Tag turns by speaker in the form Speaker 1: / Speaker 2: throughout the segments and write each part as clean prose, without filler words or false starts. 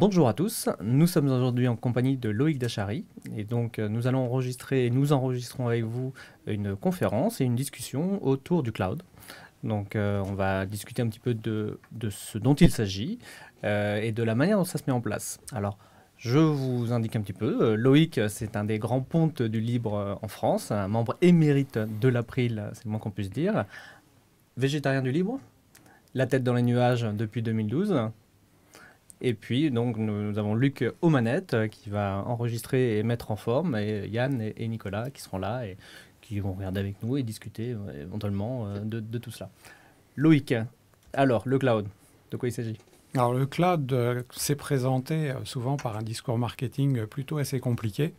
Speaker 1: Bonjour à tous, nous sommes aujourd'hui en compagnie de Loïc Dachary et donc nous allons enregistrer et nous enregistrons avec vous une conférence et une discussion autour du cloud. Donc on va discuter un petit peu de ce dont il s'agit et de la manière dont ça se met en place. Alors je vous indique un petit peu, Loïc c'est un des grands pontes du libre en France, un membre émérite de l'April, c'est le moins qu'on puisse dire, végétarien du libre, la tête dans les nuages depuis 2012. Et puis, donc, nous avons Luc aux manettes qui va enregistrer et mettre en forme, et Yann et Nicolas qui seront là et qui vont regarder avec nous et discuter éventuellement de tout cela. Loïc, alors, le cloud, de quoi il s'agit?
Speaker 2: Alors, le cloud s'est présenté souvent par un discours marketing plutôt assez compliqué,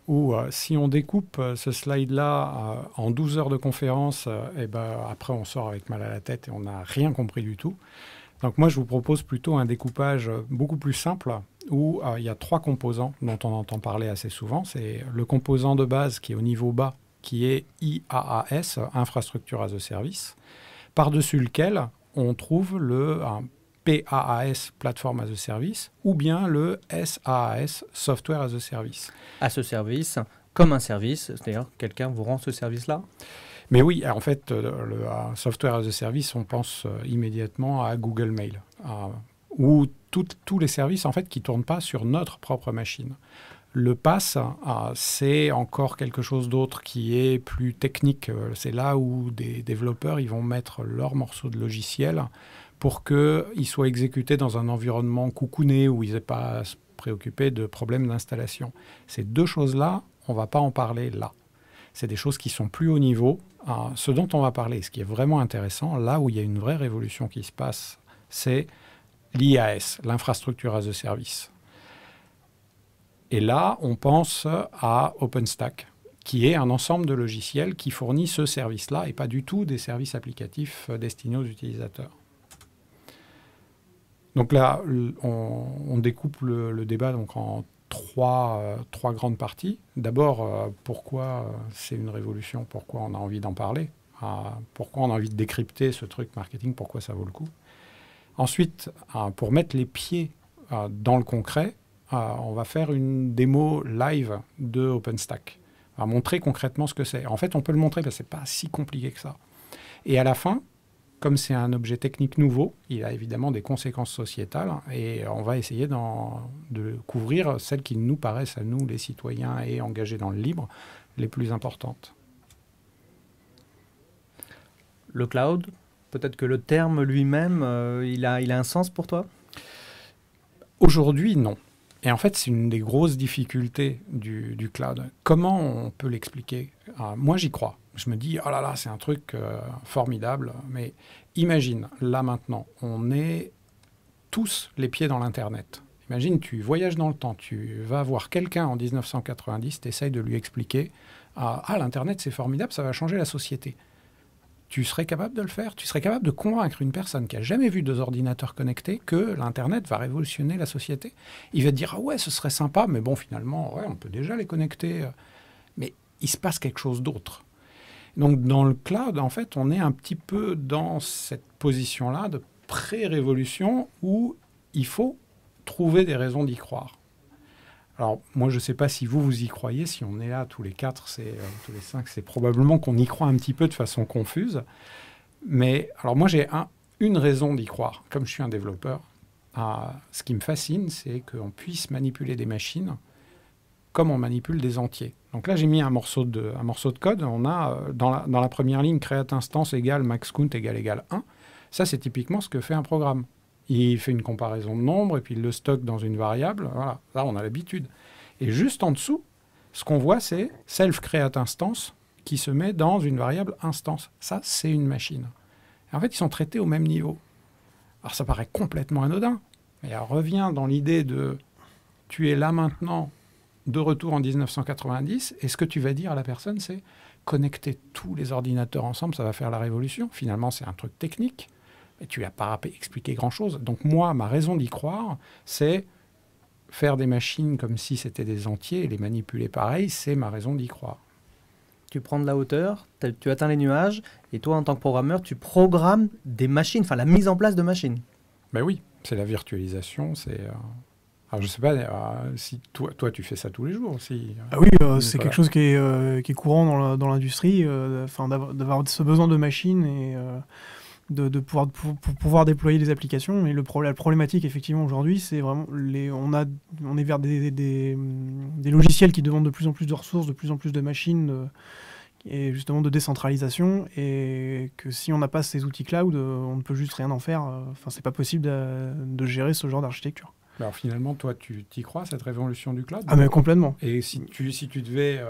Speaker 2: où si on découpe ce slide-là en 12 heures de conférence, et ben, après on sort avec mal à la tête et on n'a rien compris du tout. Donc moi, je vous propose plutôt un découpage beaucoup plus simple où il y a 3 composants dont on entend parler assez souvent. C'est le composant de base qui est au niveau bas, qui est IaaS, Infrastructure as a Service, par-dessus lequel on trouve le PaaS, Platform as a Service, ou bien le SaaS, Software as a Service.
Speaker 1: À ce service, comme un service, c'est-à-dire quelqu'un vous rend ce service-là?
Speaker 2: Mais oui, en fait, le Software as a Service, on pense immédiatement à Google Mail, ou tous les services en fait, qui ne tournent pas sur notre propre machine. Le PaaS, c'est encore quelque chose d'autre qui est plus technique. C'est là où des développeurs ils vont mettre leur morceau de logiciel pour qu'ils soient exécutés dans un environnement cocooné où ils n'aient pas à se préoccuper de problèmes d'installation. Ces deux choses-là, on ne va pas en parler là. C'est des choses qui sont plus haut niveau. Ce dont on va parler, ce qui est vraiment intéressant, là où il y a une vraie révolution qui se passe, c'est l'IaaS, l'Infrastructure as a Service. Et là, on pense à OpenStack, qui est un ensemble de logiciels qui fournit ce service-là et pas du tout des services applicatifs destinés aux utilisateurs. Donc là, on découpe le débat donc en trois grandes parties. D'abord, pourquoi c'est une révolution, pourquoi on a envie d'en parler, pourquoi on a envie de décrypter ce truc marketing, pourquoi ça vaut le coup. Ensuite, pour mettre les pieds dans le concret, on va faire une démo live de OpenStack. On va montrer concrètement ce que c'est. En fait, on peut le montrer parce que ce n'est pas si compliqué que ça. Et à la fin, comme c'est un objet technique nouveau, il a évidemment des conséquences sociétales et on va essayer de couvrir celles qui nous paraissent à nous, les citoyens et engagés dans le libre, les plus importantes.
Speaker 1: Le cloud, peut-être que le terme lui-même, il a un sens pour toi?
Speaker 2: Aujourd'hui, non. Et en fait, c'est une des grosses difficultés du cloud. Comment on peut l'expliquer? Moi, j'y crois. Je me dis, oh là là, c'est un truc formidable. Mais imagine, là maintenant, on est tous les pieds dans l'Internet. Imagine, tu voyages dans le temps, tu vas voir quelqu'un en 1990, tu essayes de lui expliquer, l'Internet, c'est formidable, ça va changer la société. Tu serais capable de le faire? Tu serais capable de convaincre une personne qui n'a jamais vu 2 ordinateurs connectés que l'Internet va révolutionner la société? Il va te dire, ah ouais, ce serait sympa, mais bon, finalement, ouais, on peut déjà les connecter. Mais il se passe quelque chose d'autre. Donc, dans le cloud, en fait, on est un petit peu dans cette position-là de pré-révolution où il faut trouver des raisons d'y croire. Alors, moi, je ne sais pas si vous y croyez. Si on est là, tous les 4, tous les 5, c'est probablement qu'on y croit un petit peu de façon confuse. Mais, alors moi, j'ai une raison d'y croire. Comme je suis un développeur, ce qui me fascine, c'est qu'on puisse manipuler des machines comme on manipule des entiers. Donc là, j'ai mis un morceau de code. On a, dans la première ligne, create instance égale max count égale 1. Ça, c'est typiquement ce que fait un programme. Il fait une comparaison de nombres et puis il le stocke dans une variable. Voilà, là, on a l'habitude. Et juste en dessous, ce qu'on voit, c'est self-create instance qui se met dans une variable instance. Ça, c'est une machine. Et en fait, ils sont traités au même niveau. Alors, ça paraît complètement anodin. Mais elle revient dans l'idée de tu es là maintenant, de retour en 1990, et ce que tu vas dire à la personne, c'est connecter tous les ordinateurs ensemble, ça va faire la révolution. Finalement, c'est un truc technique. Mais tu n'as pas expliqué grand-chose. Donc moi, ma raison d'y croire, c'est faire des machines comme si c'était des entiers et les manipuler pareil, c'est ma raison d'y croire.
Speaker 1: Tu prends de la hauteur, tu atteins les nuages, et toi, en tant que programmeur, tu programmes des machines, enfin la mise en place de machines.
Speaker 2: Ben oui, c'est la virtualisation, c'est Alors, je ne sais pas si toi, tu fais ça tous les jours aussi.
Speaker 3: Ah oui, c'est quelque chose qui est courant dans l'industrie, d'avoir ce besoin de machines et de pouvoir déployer des applications. Mais la problématique, effectivement, aujourd'hui, c'est vraiment on est vers des logiciels qui demandent de plus en plus de ressources, de plus en plus de machines, et justement de décentralisation, et que si on n'a pas ces outils cloud, on ne peut juste rien en faire. C'est pas possible de gérer ce genre d'architecture.
Speaker 2: Alors finalement, toi, tu y crois, cette révolution du cloud?
Speaker 3: Ah mais complètement.
Speaker 2: Et si tu devais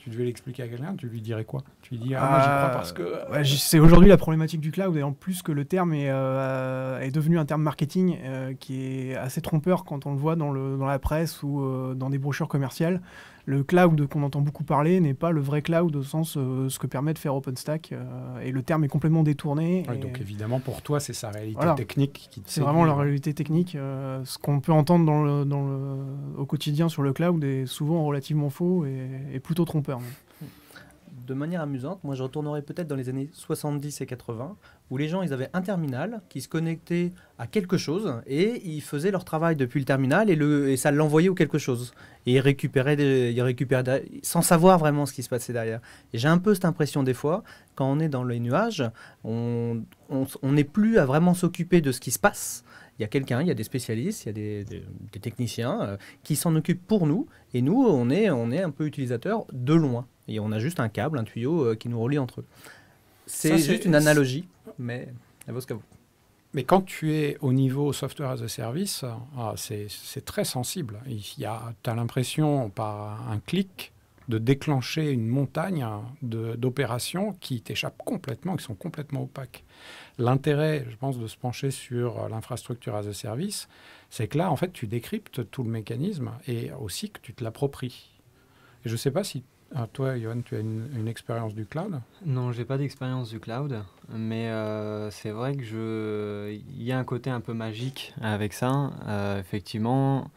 Speaker 2: l'expliquer à quelqu'un, tu lui dirais quoi? Tu lui dis, moi j'y crois parce que...
Speaker 3: Ouais, c'est aujourd'hui la problématique du cloud, et en plus que le terme est devenu un terme marketing qui est assez trompeur quand on le voit dans la presse ou dans des brochures commerciales. Le cloud qu'on entend beaucoup parler n'est pas le vrai cloud au sens ce que permet de faire OpenStack, et le terme est complètement détourné.
Speaker 2: Oui, donc évidemment pour toi c'est sa réalité technique qui te
Speaker 3: c'est vraiment la réalité technique. Ce qu'on peut entendre au quotidien sur le cloud est souvent relativement faux et plutôt trompeur.
Speaker 1: De manière amusante, moi je retournerais peut-être dans les années 70 et 80, où les gens ils avaient un terminal qui se connectait à quelque chose et ils faisaient leur travail depuis le terminal et ça l'envoyait ou quelque chose. Et ils récupéraient sans savoir vraiment ce qui se passait derrière. Et j'ai un peu cette impression des fois, quand on est dans les nuages, on n'est plus à vraiment s'occuper de ce qui se passe. Il y a quelqu'un, il y a des spécialistes, il y a des techniciens qui s'en occupent pour nous. Et nous, on est un peu utilisateurs de loin. Et on a juste un câble, un tuyau qui nous relie entre eux. C'est juste une analogie, mais elle vaut ce qu'elle vaut.
Speaker 2: Mais quand tu es au niveau software as a service, c'est très sensible. Tu as l'impression, par un clic, de déclencher une montagne d'opérations qui t'échappent complètement, qui sont complètement opaques. L'intérêt, je pense, de se pencher sur l'infrastructure as a service, c'est que là, en fait, tu décryptes tout le mécanisme et aussi que tu te l'appropries. Et je ne sais pas si toi, Johan, tu as une expérience du cloud?
Speaker 4: Non, je n'ai pas d'expérience du cloud, mais c'est vrai que il y a un côté un peu magique avec ça. Effectivement,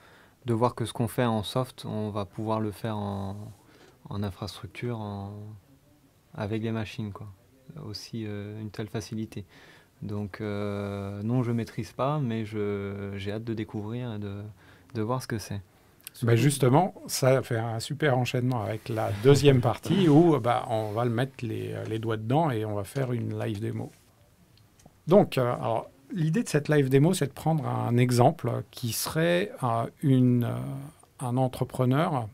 Speaker 4: de voir que ce qu'on fait en soft, on va pouvoir le faire en infrastructure, avec les machines, quoi. Aussi une telle facilité. Donc non, je ne maîtrise pas, mais j'ai hâte de découvrir et de voir ce que c'est.
Speaker 2: Ben justement, ça fait un super enchaînement avec la deuxième partie où on va le mettre les doigts dedans et on va faire une live démo. Donc, l'idée de cette live démo, c'est de prendre un exemple qui serait un entrepreneur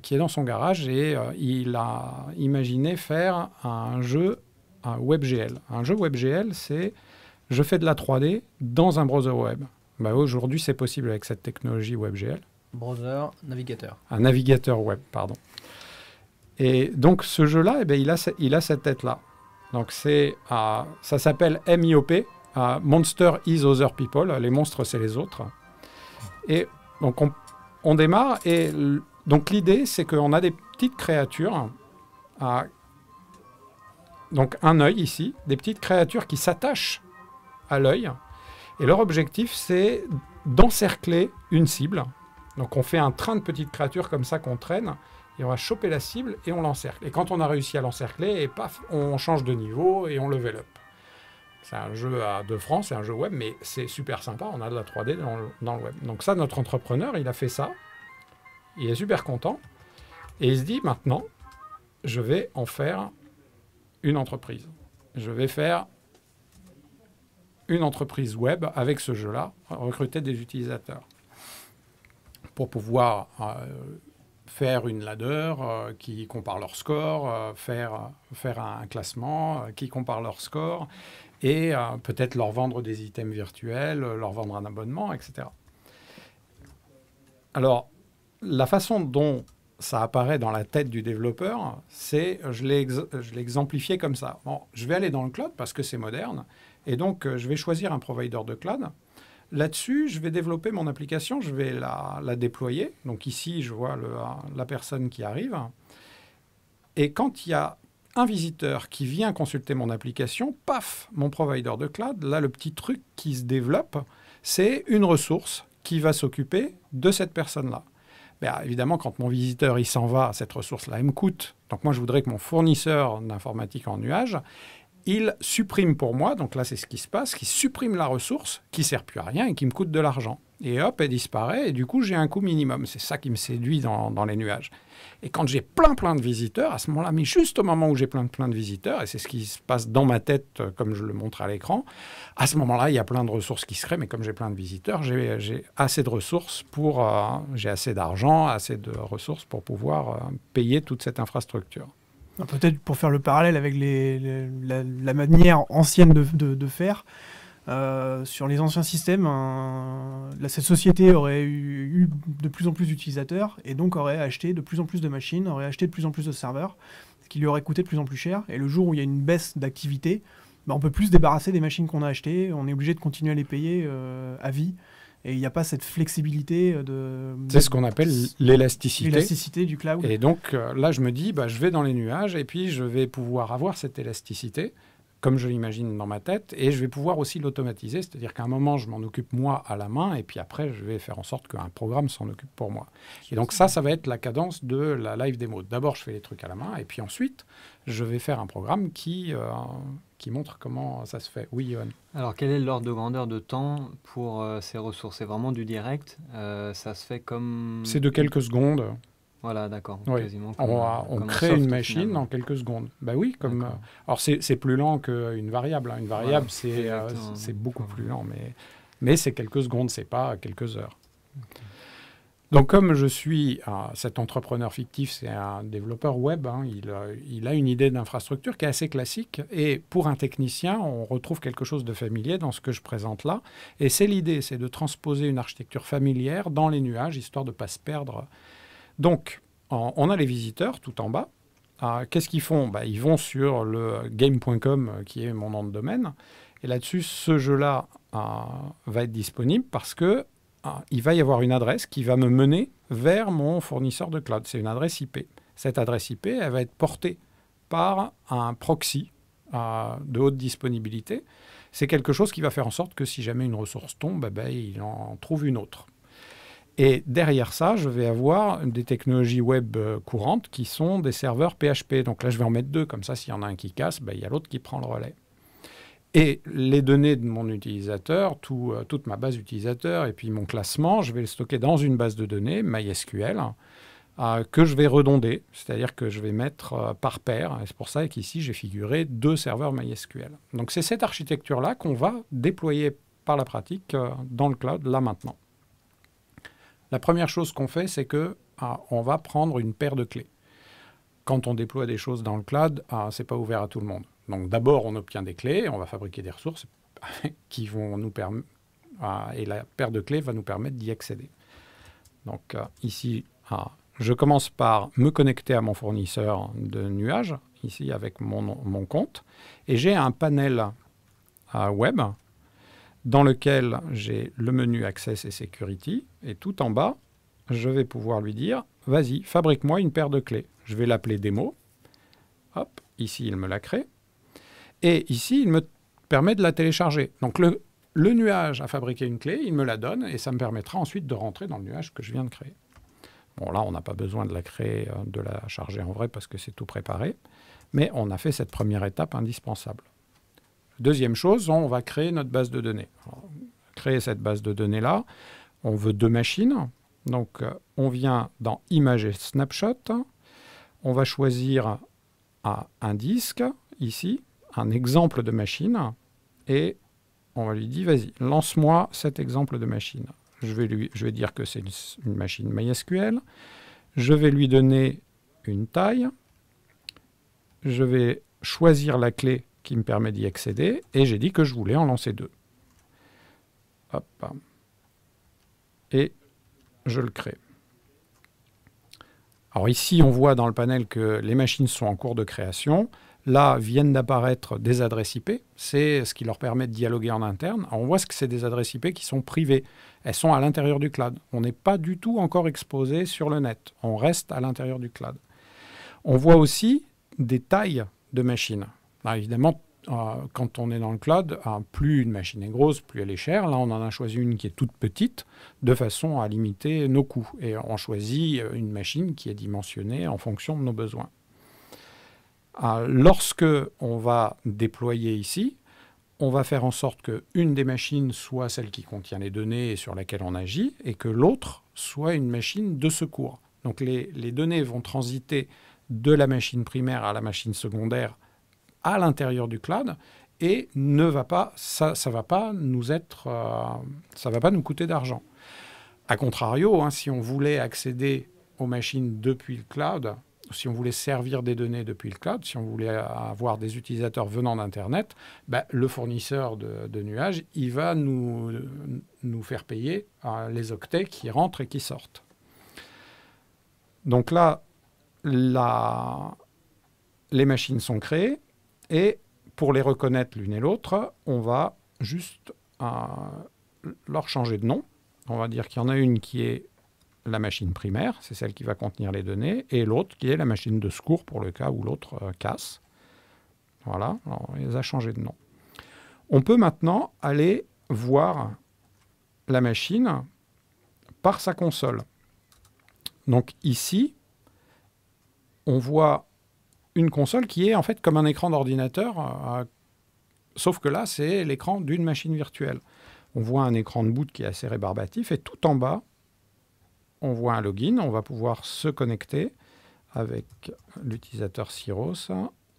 Speaker 2: qui est dans son garage et il a imaginé faire un jeu WebGL. Un jeu WebGL, c'est je fais de la 3D dans un browser web. Aujourd'hui, c'est possible avec cette technologie WebGL.
Speaker 1: Browser, navigateur. Un
Speaker 2: navigateur web, pardon. Et donc, ce jeu-là, il a cette tête-là. Donc, ça s'appelle MIOP, Monster is Other People. Les monstres, c'est les autres. Et donc, on démarre. Et donc, l'idée, c'est qu'on a des petites créatures. Donc, un œil ici. Des petites créatures qui s'attachent à l'œil. Et leur objectif, c'est d'encercler une cible. Donc, on fait un train de petites créatures comme ça qu'on traîne, et on va choper la cible et on l'encercle. Et quand on a réussi à l'encercler, et paf, on change de niveau et on level up. C'est un jeu à 2 francs, c'est un jeu web, mais c'est super sympa, on a de la 3D dans le web. Donc ça, notre entrepreneur, il a fait ça, il est super content, et il se dit, maintenant, je vais en faire une entreprise. Je vais faire une entreprise web avec ce jeu-là, recruter des utilisateurs. Pour pouvoir faire une ladder qui compare leur score, faire un classement qui compare leur score et peut-être leur vendre des items virtuels, leur vendre un abonnement, etc. Alors, la façon dont ça apparaît dans la tête du développeur, c'est, je l'ai exemplifié comme ça. Bon, je vais aller dans le cloud parce que c'est moderne et donc je vais choisir un provider de cloud. Là-dessus, je vais développer mon application, je vais la déployer. Donc ici, je vois la personne qui arrive. Et quand il y a un visiteur qui vient consulter mon application, paf, mon provider de cloud, là, le petit truc qui se développe, c'est une ressource qui va s'occuper de cette personne-là. Évidemment, quand mon visiteur il s'en va, cette ressource-là, elle me coûte. Donc moi, je voudrais que mon fournisseur d'informatique en nuage, il supprime pour moi, donc là c'est ce qui se passe, qui supprime la ressource qui ne sert plus à rien et qui me coûte de l'argent. et hop, elle disparaît, et du coup, j'ai un coût minimum. C'est ça qui me séduit dans les nuages. Et quand j'ai plein de visiteurs, à ce moment-là, mais juste au moment où j'ai plein de visiteurs, et c'est ce qui se passe dans ma tête, comme je le montre à l'écran, à ce moment-là, il y a plein de ressources qui se créent, mais comme j'ai plein de visiteurs, j'ai assez de ressources j'ai assez d'argent, assez de ressources pour pouvoir payer toute cette infrastructure.
Speaker 3: Peut-être pour faire le parallèle avec la manière ancienne de faire, sur les anciens systèmes, cette société aurait eu de plus en plus d'utilisateurs et donc aurait acheté de plus en plus de machines, aurait acheté de plus en plus de serveurs, ce qui lui aurait coûté de plus en plus cher. Et le jour où il y a une baisse d'activité, on peut plus se débarrasser des machines qu'on a achetées, on est obligé de continuer à les payer à vie. Et il n'y a pas cette flexibilité
Speaker 2: C'est ce qu'on appelle l'élasticité.
Speaker 3: L'élasticité du cloud.
Speaker 2: Et donc là, je me dis, je vais dans les nuages et puis je vais pouvoir avoir cette élasticité, comme je l'imagine dans ma tête, et je vais pouvoir aussi l'automatiser, c'est-à-dire qu'à un moment, je m'en occupe moi à la main, et puis après, je vais faire en sorte qu'un programme s'en occupe pour moi. Et donc ça va être la cadence de la live démo. D'abord, je fais les trucs à la main, et puis ensuite, je vais faire un programme qui montre comment ça se fait. Oui, Johan.
Speaker 4: Alors, quel est l'ordre de grandeur de temps pour ces ressources? C'est vraiment du direct? Ça se fait comme...
Speaker 2: C'est de quelques secondes.
Speaker 4: Voilà, d'accord.
Speaker 2: Oui.
Speaker 4: Quasiment
Speaker 2: On crée une machine en quelques secondes. Oui, comme. Alors c'est plus lent qu'une variable. Une variable, voilà, c'est beaucoup plus lent, mais c'est quelques secondes, c'est pas quelques heures. Okay. Donc comme je suis cet entrepreneur fictif, c'est un développeur web, il a une idée d'infrastructure qui est assez classique. Et pour un technicien, on retrouve quelque chose de familier dans ce que je présente là. Et c'est l'idée, c'est de transposer une architecture familière dans les nuages, histoire de ne pas se perdre. Donc, on a les visiteurs tout en bas. Qu'est-ce qu'ils font? Ils vont sur le game.com, qui est mon nom de domaine. Et là-dessus, ce jeu-là va être disponible parce que il va y avoir une adresse qui va me mener vers mon fournisseur de cloud. C'est une adresse IP. Cette adresse IP, elle va être portée par un proxy de haute disponibilité. C'est quelque chose qui va faire en sorte que si jamais une ressource tombe, il en trouve une autre. Et derrière ça, je vais avoir des technologies web courantes qui sont des serveurs PHP. Donc là, je vais en mettre deux. Comme ça, s'il y en a un qui casse, il y a l'autre qui prend le relais. Et les données de mon utilisateur, toute ma base utilisateur et puis mon classement, je vais le stocker dans une base de données, MySQL, que je vais redonder. C'est-à-dire que je vais mettre par paire. Et c'est pour ça qu'ici, j'ai figuré 2 serveurs MySQL. Donc c'est cette architecture-là qu'on va déployer par la pratique dans le cloud, là maintenant. La première chose qu'on fait, c'est qu'on va prendre une paire de clés. Quand on déploie des choses dans le cloud, ce n'est pas ouvert à tout le monde. Donc d'abord, on obtient des clés, on va fabriquer des ressources qui vont nous permettre, et la paire de clés va nous permettre d'y accéder. Donc ici, je commence par me connecter à mon fournisseur de nuages, ici avec mon compte, et j'ai un panel web dans lequel j'ai le menu Access et Security, et tout en bas, je vais pouvoir lui dire, vas-y, fabrique-moi une paire de clés. Je vais l'appeler démo. Hop, ici, il me la crée. Et ici, il me permet de la télécharger. Donc, le nuage a fabriqué une clé, il me la donne, et ça me permettra ensuite de rentrer dans le nuage que je viens de créer. Bon, là, on n'a pas besoin de la créer, de la charger en vrai, parce que c'est tout préparé. Mais on a fait cette première étape indispensable. Deuxième chose, on va créer notre base de données. Alors, créer cette base de données-là, on veut 2 machines. Donc, on vient dans Image et Snapshot. On va choisir un disque, ici, un exemple de machine. Et on va lui dire, vas-y, lance-moi cet exemple de machine. Je vais dire que c'est une machine MySQL. Je vais lui donner une taille. Je vais choisir la clé qui me permet d'y accéder, et j'ai dit que je voulais en lancer 2. Hop. Et je le crée. Alors ici, on voit dans le panel que les machines sont en cours de création. Là, viennent d'apparaître des adresses IP. C'est ce qui leur permet de dialoguer en interne. Alors, on voit que c'est des adresses IP qui sont privées. Elles sont à l'intérieur du cloud. On n'est pas du tout encore exposé sur le net. On reste à l'intérieur du cloud. On voit aussi des tailles de machines. Alors, évidemment, quand on est dans le cloud, plus une machine est grosse, plus elle est chère. Là, on en a choisi une qui est toute petite, de façon à limiter nos coûts. Et on choisit une machine qui est dimensionnée en fonction de nos besoins. Lorsque on va déployer ici, on va faire en sorte qu'une des machines soit celle qui contient les données et sur laquelle on agit, et que l'autre soit une machine de secours. Donc les données vont transiter de la machine primaire à la machine secondaire à l'intérieur du cloud, et ça va pas nous coûter d'argent. A contrario, si on voulait accéder aux machines depuis le cloud, si on voulait servir des données depuis le cloud, si on voulait avoir des utilisateurs venant d'Internet, le fournisseur de nuages, il va nous faire payer les octets qui rentrent et qui sortent. Donc là, les machines sont créées, et pour les reconnaître l'une et l'autre, on va juste leur changer de nom. On va dire qu'il y en a une qui est la machine primaire, c'est celle qui va contenir les données, et l'autre qui est la machine de secours pour le cas où l'autre casse. Voilà, alors, on les a changés de nom. On peut maintenant aller voir la machine par sa console. Donc ici, on voit une console qui est en fait comme un écran d'ordinateur, sauf que là, c'est l'écran d'une machine virtuelle. On voit un écran de boot qui est assez rébarbatif, et tout en bas, on voit un login. On va pouvoir se connecter avec l'utilisateur Syros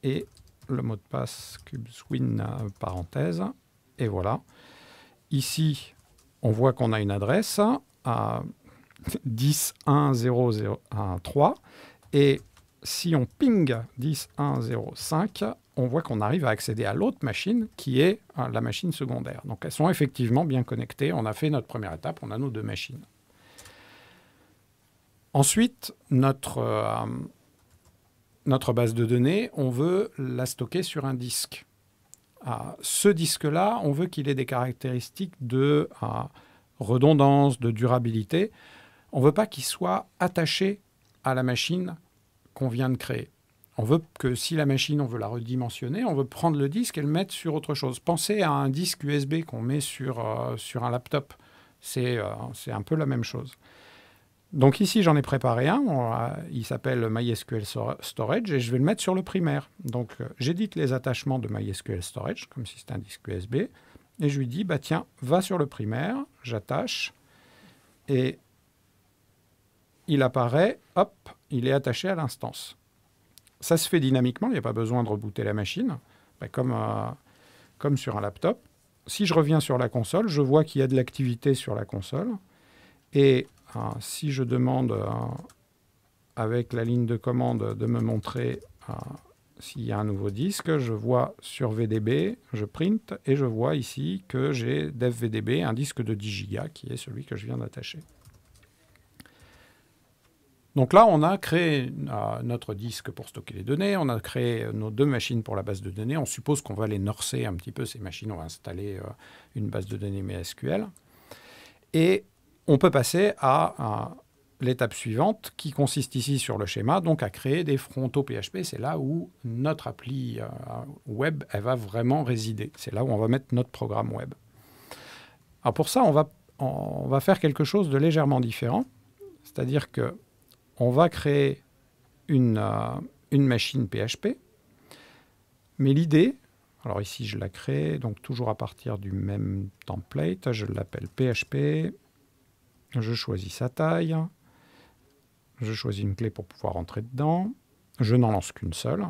Speaker 2: et le mot de passe kubeswin parenthèse. Et voilà. Ici, on voit qu'on a une adresse à 10.1.0.0.1.3, et si on ping 10.1.0.5, on voit qu'on arrive à accéder à l'autre machine qui est la machine secondaire. Donc elles sont effectivement bien connectées. On a fait notre première étape, on a nos deux machines. Ensuite, notre base de données, on veut la stocker sur un disque. Ce disque-là, on veut qu'il ait des caractéristiques de redondance, de durabilité. On ne veut pas qu'il soit attaché à la machine qu'on vient de créer. On veut que si la machine, on veut la redimensionner, on veut prendre le disque et le mettre sur autre chose. Pensez à un disque USB qu'on met sur un laptop. C'est un peu la même chose. Donc ici, j'en ai préparé un. Il s'appelle MySQL Storage et je vais le mettre sur le primaire. Donc j'édite les attachements de MySQL Storage, comme si c'était un disque USB. Et je lui dis, tiens, va sur le primaire, j'attache. Et il apparaît, hop, il est attaché à l'instance. Ça se fait dynamiquement, il n'y a pas besoin de rebooter la machine, comme sur un laptop. Si je reviens sur la console, je vois qu'il y a de l'activité sur la console. Et si je demande avec la ligne de commande de me montrer s'il y a un nouveau disque, je vois sur VDB, je print et je vois ici que j'ai DevVDB, un disque de 10 Go qui est celui que je viens d'attacher. Donc là, on a créé notre disque pour stocker les données, on a créé nos deux machines pour la base de données. On suppose qu'on va les nurser un petit peu, ces machines, on va installer une base de données MySQL. Et on peut passer à l'étape suivante qui consiste ici sur le schéma, donc à créer des frontaux PHP. C'est là où notre appli web, elle va vraiment résider. C'est là où on va mettre notre programme web. Alors pour ça, on va faire quelque chose de légèrement différent. C'est-à-dire que on va créer une machine PHP. Mais l'idée, alors ici je la crée, donc toujours à partir du même template, je l'appelle PHP. Je choisis sa taille, je choisis une clé pour pouvoir entrer dedans, je n'en lance qu'une seule,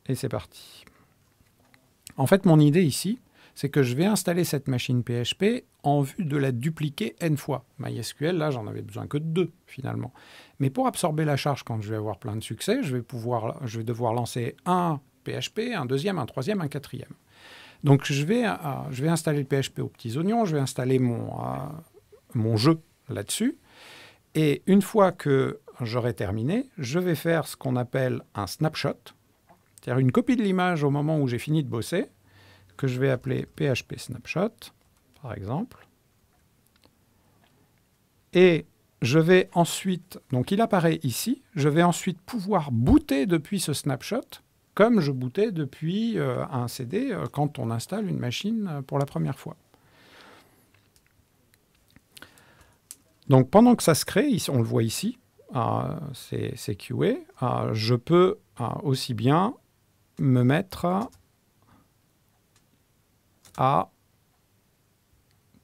Speaker 2: et c'est parti. En fait, mon idée ici, c'est que je vais installer cette machine PHP en vue de la dupliquer n fois. MySQL, là, j'en avais besoin que de 2, finalement. Mais pour absorber la charge, quand je vais avoir plein de succès, je vais devoir lancer un PHP, un deuxième, un troisième, un quatrième. Donc je vais installer le PHP aux petits oignons, je vais installer mon jeu là-dessus. Et une fois que j'aurai terminé, je vais faire ce qu'on appelle un snapshot, c'est-à-dire une copie de l'image au moment où j'ai fini de bosser, que je vais appeler PHP snapshot, par exemple. Et je vais ensuite, donc il apparaît ici, je vais ensuite pouvoir booter depuis ce snapshot, comme je bootais depuis un CD quand on installe une machine pour la première fois. Donc pendant que ça se crée, on le voit ici, c'est QA, je peux aussi bien me mettre à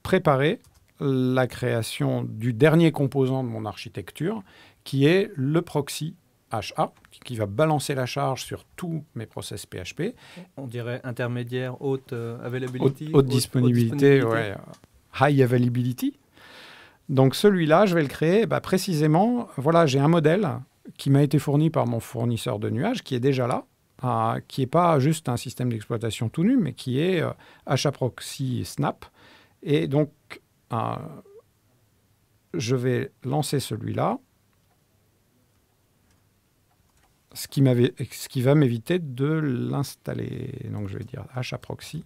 Speaker 2: préparer la création du dernier composant de mon architecture, qui est le proxy HA, qui va balancer la charge sur tous mes process PHP.
Speaker 1: On dirait intermédiaire, haute availability.
Speaker 2: Haute disponibilité, ouais, high availability. Donc celui-là, je vais le créer précisément. Voilà, j'ai un modèle qui m'a été fourni par mon fournisseur de nuages, qui est déjà là, qui n'est pas juste un système d'exploitation tout nu, mais qui est HA Proxy Snap. Et donc, je vais lancer celui-là, ce qui va m'éviter de l'installer. Donc, je vais dire HA Proxy.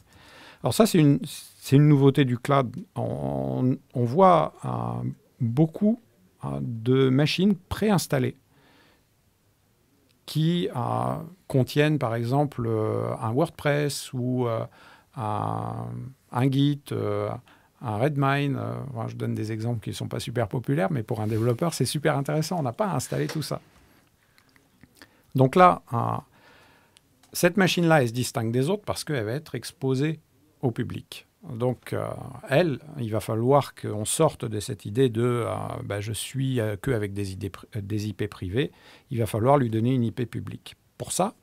Speaker 2: Alors ça, c'est une nouveauté du cloud. On voit beaucoup de machines préinstallées qui contiennent, par exemple, un WordPress ou un Git, un Redmine. Je donne des exemples qui ne sont pas super populaires, mais pour un développeur, c'est super intéressant. On n'a pas à installer tout ça. Donc là, cette machine-là, elle se distingue des autres parce qu'elle va être exposée au public. Donc, il va falloir qu'on sorte de cette idée de je suis qu'avec des IP privés. Il va falloir lui donner une IP publique. Pour ça,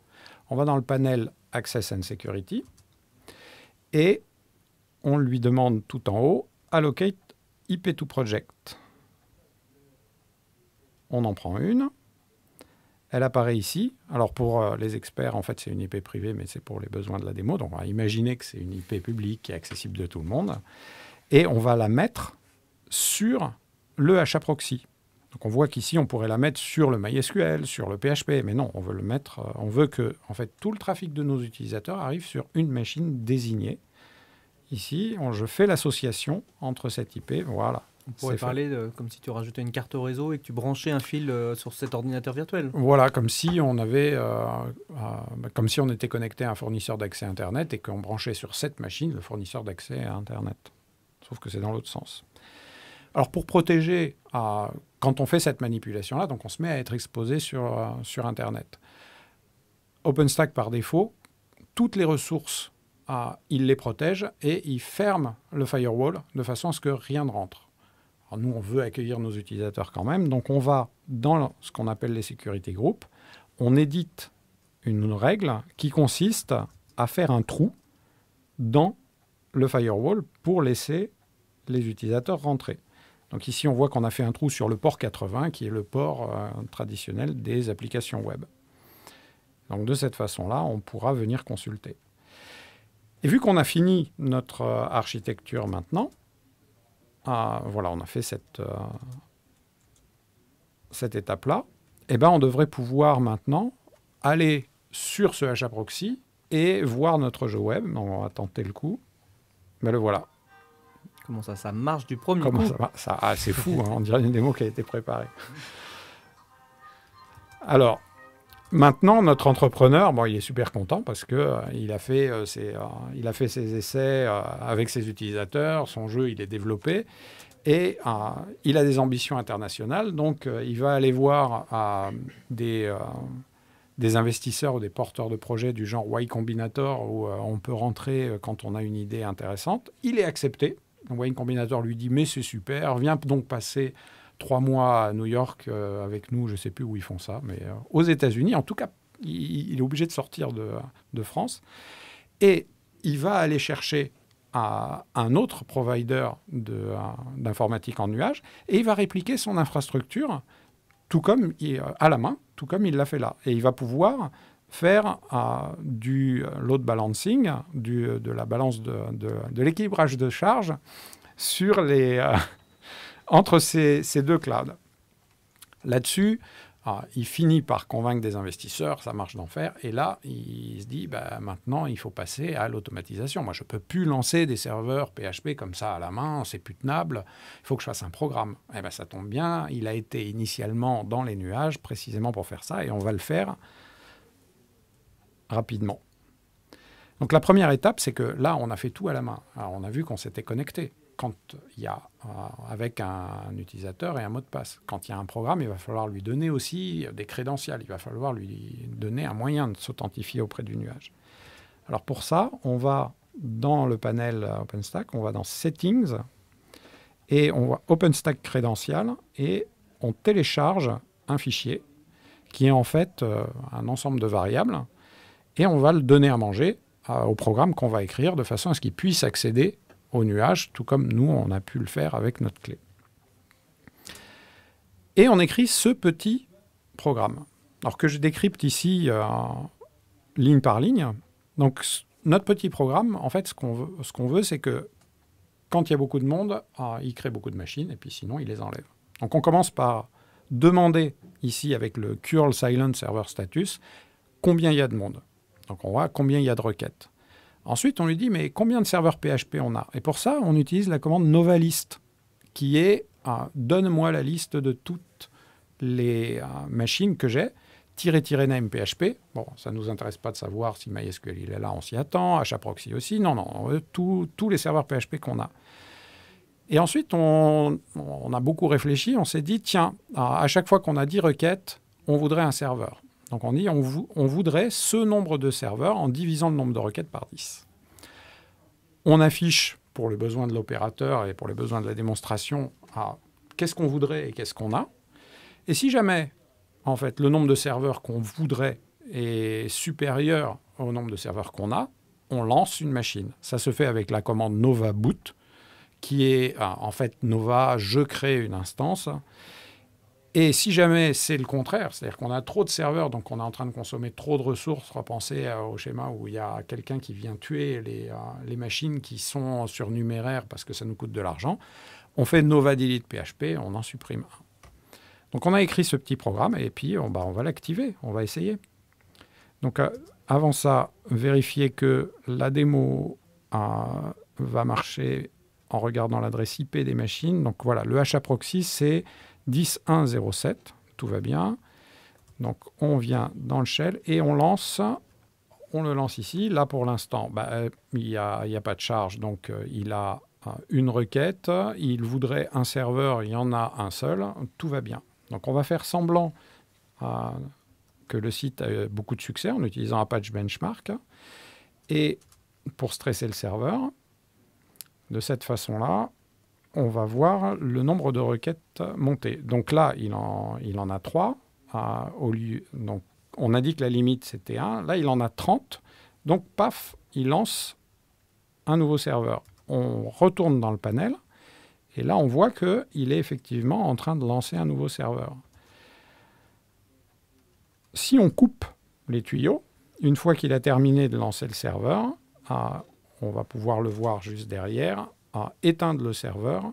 Speaker 2: on va dans le panel Access and Security et on lui demande tout en haut Allocate IP to Project. On en prend une. Elle apparaît ici. Alors, pour les experts, en fait, c'est une IP privée, mais c'est pour les besoins de la démo. Donc, on va imaginer que c'est une IP publique qui est accessible de tout le monde. Et on va la mettre sur le HA Proxy. Donc, on voit qu'ici, on pourrait la mettre sur le MySQL, sur le PHP. Mais non, on veut que, en fait, tout le trafic de nos utilisateurs arrive sur une machine désignée. Ici, je fais l'association entre cette IP. Voilà.
Speaker 1: On pourrait parler comme si tu rajoutais une carte au réseau et que tu branchais un fil sur cet ordinateur virtuel.
Speaker 2: Voilà, comme si on avait, comme si on était connecté à un fournisseur d'accès Internet et qu'on branchait sur cette machine le fournisseur d'accès à Internet. Sauf que c'est dans l'autre sens. Alors pour protéger, quand on fait cette manipulation-là, donc on se met à être exposé sur Internet. OpenStack par défaut, toutes les ressources, il les protège et il ferme le firewall de façon à ce que rien ne rentre. Alors nous, on veut accueillir nos utilisateurs quand même, donc on va dans ce qu'on appelle les security groups, on édite une règle qui consiste à faire un trou dans le firewall pour laisser les utilisateurs rentrer. Donc ici, on voit qu'on a fait un trou sur le port 80, qui est le port traditionnel des applications web. Donc de cette façon-là, on pourra venir consulter. Et vu qu'on a fini notre architecture maintenant, voilà, on a fait cette étape-là, on devrait pouvoir maintenant aller sur ce HA Proxy et voir notre jeu web. Donc, on va tenter le coup. Mais le voilà.
Speaker 1: Comment ça marche du premier coup?
Speaker 2: C'est fou, on dirait une démo qui a été préparée. Alors, maintenant, notre entrepreneur, il est super content parce qu'il a fait ses essais avec ses utilisateurs, son jeu, il est développé et il a des ambitions internationales. Donc, il va aller voir des investisseurs ou des porteurs de projets du genre Y Combinator où on peut rentrer quand on a une idée intéressante. Il est accepté. Y Combinator lui dit « mais c'est super, viens donc passer 3 mois à New York avec nous, je ne sais plus où ils font ça, mais aux États-Unis. En tout cas, il est obligé de sortir de France. Et il va aller chercher un autre provider d'informatique en nuage et il va répliquer son infrastructure tout comme à la main, tout comme il l'a fait là. Et il va pouvoir faire du load balancing, de la balance de l'équilibrage de charge sur entre ces deux clouds. Là-dessus, il finit par convaincre des investisseurs, ça marche d'enfer, et là, il se dit, maintenant, il faut passer à l'automatisation. Moi, je ne peux plus lancer des serveurs PHP comme ça à la main, c'est plus tenable, il faut que je fasse un programme. Eh bien, ça tombe bien, il a été initialement dans les nuages, précisément pour faire ça, et on va le faire rapidement. Donc, la première étape, c'est que là, on a fait tout à la main. Alors, on a vu qu'on s'était connecté. Quand il y a avec un utilisateur et un mot de passe. Quand il y a un programme, il va falloir lui donner aussi des crédentials. Il va falloir lui donner un moyen de s'authentifier auprès du nuage. Alors pour ça, on va dans le panel OpenStack, on va dans Settings, et on voit OpenStack Credential, et on télécharge un fichier qui est en fait un ensemble de variables, et on va le donner à manger au programme qu'on va écrire de façon à ce qu'il puisse accéder au nuage, tout comme nous, on a pu le faire avec notre clé. Et on écrit ce petit programme, alors que je décrypte ici ligne par ligne. Donc, notre petit programme, en fait, ce qu'on veut, c'est que quand il y a beaucoup de monde, il crée beaucoup de machines, et puis sinon, il les enlève. Donc, on commence par demander ici, avec le curl silent server status, combien il y a de monde. Donc, on voit combien il y a de requêtes. Ensuite, on lui dit, mais combien de serveurs PHP on a? Et pour ça, on utilise la commande novalist, qui est donne-moi la liste de toutes les machines que j'ai, --name PHP. Bon, ça ne nous intéresse pas de savoir si MySQL il est là, on s'y attend, HAProxy aussi. Non, on veut tous les serveurs PHP qu'on a. Et ensuite, on a beaucoup réfléchi, on s'est dit, tiens, à chaque fois qu'on a 10 requêtes, on voudrait un serveur. Donc on dit, on voudrait ce nombre de serveurs en divisant le nombre de requêtes par 10. On affiche, pour les besoins de l'opérateur et pour les besoins de la démonstration, qu'est-ce qu'on voudrait et qu'est-ce qu'on a. Et si jamais, en fait, le nombre de serveurs qu'on voudrait est supérieur au nombre de serveurs qu'on a, on lance une machine. Ça se fait avec la commande nova boot, qui est, en fait, nova, je crée une instance. Et si jamais c'est le contraire, c'est-à-dire qu'on a trop de serveurs, donc on est en train de consommer trop de ressources, repensez au schéma où il y a quelqu'un qui vient tuer les machines qui sont surnuméraires parce que ça nous coûte de l'argent, on fait nova delete PHP, on en supprime un. Donc on a écrit ce petit programme et puis on va l'activer, on va essayer. Donc avant ça, vérifier que la démo va marcher en regardant l'adresse IP des machines. Donc voilà, le HAProxy c'est 10.1.0.7, tout va bien. Donc on vient dans le shell et on le lance ici. Là pour l'instant, il n'y a pas de charge, donc il a une requête. Il voudrait un serveur, il y en a un seul, tout va bien. Donc on va faire semblant que le site a beaucoup de succès en utilisant Apache Benchmark. Et pour stresser le serveur, de cette façon-là, on va voir le nombre de requêtes monter. Donc là, il en a 3. Donc on a dit que la limite, c'était 1. Là, il en a 30. Donc, paf, il lance un nouveau serveur. On retourne dans le panel. Et là, on voit qu'il est effectivement en train de lancer un nouveau serveur. Si on coupe les tuyaux, une fois qu'il a terminé de lancer le serveur, on va pouvoir le voir juste derrière, éteindre le serveur.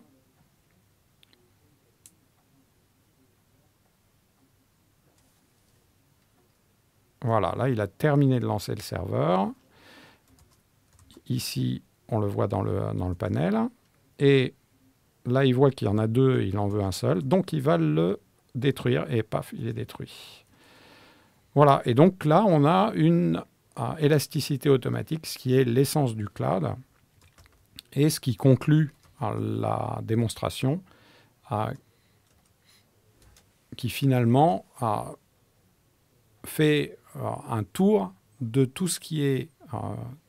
Speaker 2: Voilà, là, il a terminé de lancer le serveur. Ici, on le voit dans le panel. Et là, il voit qu'il y en a 2, il en veut un seul. Donc, il va le détruire et paf, il est détruit. Voilà, et donc là, on a une élasticité automatique, ce qui est l'essence du cloud. Et ce qui conclut la démonstration, qui finalement fait un tour de tout ce qui est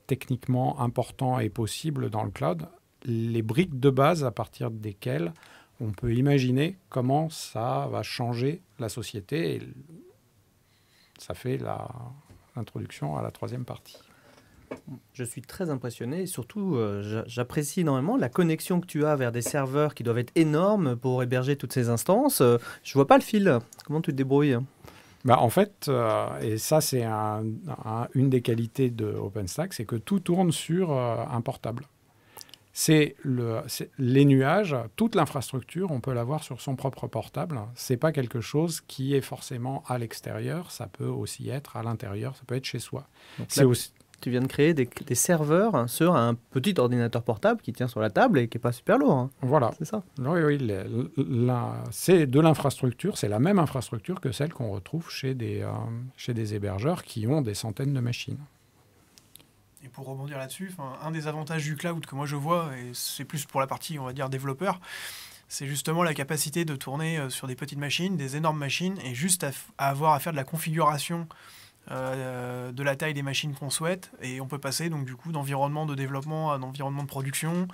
Speaker 2: techniquement important et possible dans le cloud, les briques de base à partir desquelles on peut imaginer comment ça va changer la société. Et ça fait l'introduction à la troisième partie.
Speaker 1: Je suis très impressionné et surtout, j'apprécie énormément la connexion que tu as vers des serveurs qui doivent être énormes pour héberger toutes ces instances. Je vois pas le fil. Comment tu te débrouilles?
Speaker 2: En fait, et ça c'est une des qualités de OpenStack, c'est que tout tourne sur un portable. C'est les nuages, toute l'infrastructure, on peut l'avoir sur son propre portable. Ce n'est pas quelque chose qui est forcément à l'extérieur, ça peut aussi être à l'intérieur, ça peut être chez soi.
Speaker 1: Donc là, tu viens de créer des serveurs sur un petit ordinateur portable qui tient sur la table et qui n'est pas super lourd.
Speaker 2: Voilà.
Speaker 1: C'est ça.
Speaker 2: Oui, c'est de l'infrastructure, c'est la même infrastructure que celle qu'on retrouve chez des hébergeurs qui ont des centaines de machines.
Speaker 3: Et pour rebondir là-dessus, un des avantages du cloud que moi je vois, et c'est plus pour la partie, on va dire, développeur, c'est justement la capacité de tourner sur des petites machines, des énormes machines, et juste à avoir à faire de la configuration de la taille des machines qu'on souhaite, et on peut passer donc du coup d'environnement de développement à d'environnement de production.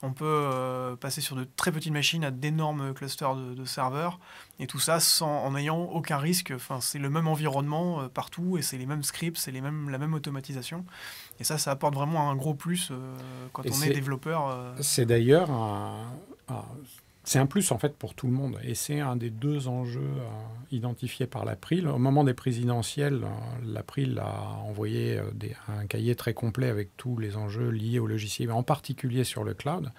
Speaker 3: On peut passer sur de très petites machines à d'énormes clusters de serveurs, et tout ça en n'ayant aucun risque. Enfin, c'est le même environnement partout, et c'est les mêmes scripts, c'est la même automatisation. Et ça apporte vraiment un gros plus quand on est développeur.
Speaker 2: C'est d'ailleurs c'est un plus en fait pour tout le monde, et c'est un des 2 enjeux identifiés par l'April. Au moment des présidentielles, l'April a envoyé un cahier très complet avec tous les enjeux liés au logiciel, en particulier sur le cloud,